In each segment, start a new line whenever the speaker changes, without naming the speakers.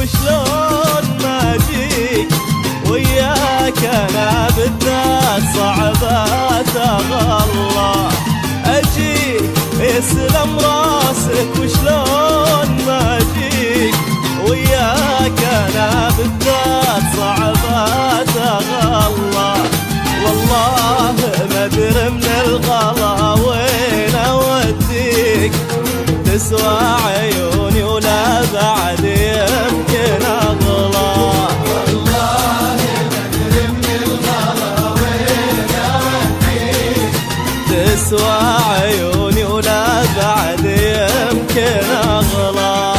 وشلون ما اجيك، وياك انا بالذات صعبات اغلى. اجيك يسلم راسك وشلون ما اجيك، وياك انا بالذات صعبات اغلى. والله ما ادري من الغلا وين اوديك، تسوى عيوني ولا بعد يمكن اغلى.
والله ما ادري من الغلا وين اوديك،
تسوى عيوني ولا بعد يمكن اغلى.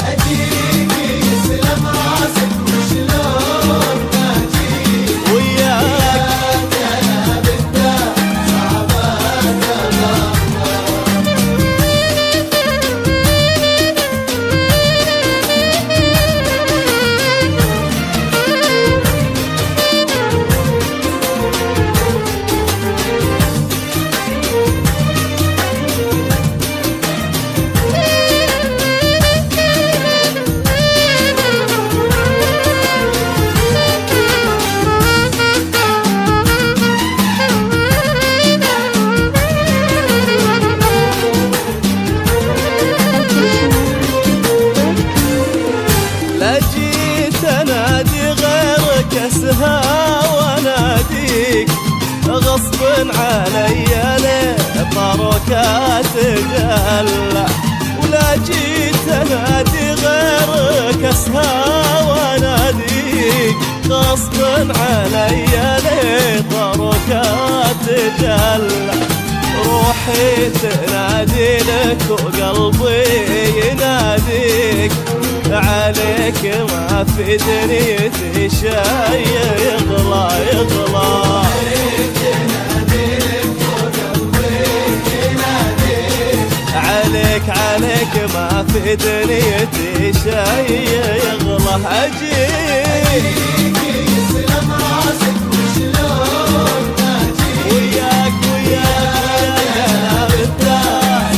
اجيك يسلم راسك وشلون ما اجيك،
وياك
انا بالذات صعبات اغلى.
لا جيت انادي غيرك اسهى واناديك، غصب علي لطرك تجلى. ولا جيت انادي غيرك اسهى واناديك، غصب علي لطرك تجلى. روحي تنادي لك وقلبي يناديك، عليك ما في دنيتي شي يغلى يغلى. عليك ما في دنيتي شي يغلى. اجيك
يسلم راسك وشلون ما اجيك،
وياك انا بالذات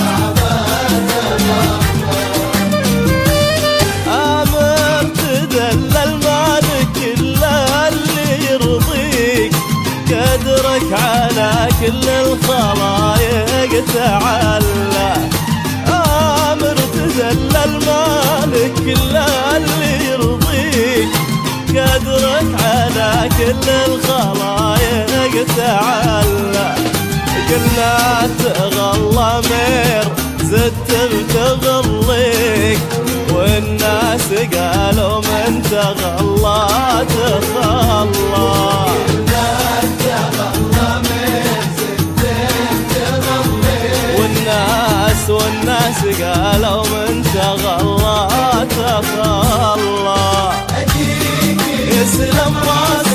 امر تدلل مالك الا اللي يرضيك، قدرك على كل الخلايق تعلى. امر تدلل مالك الا اللي يرضيك، قدرك على كل الخلايق تعلى. قلنا تغلى مير زدت بتغليك، والناس قالوا من تغلى تخلى. والناس قالوا من تغلى تخلى.
اجيك
يسلم راسك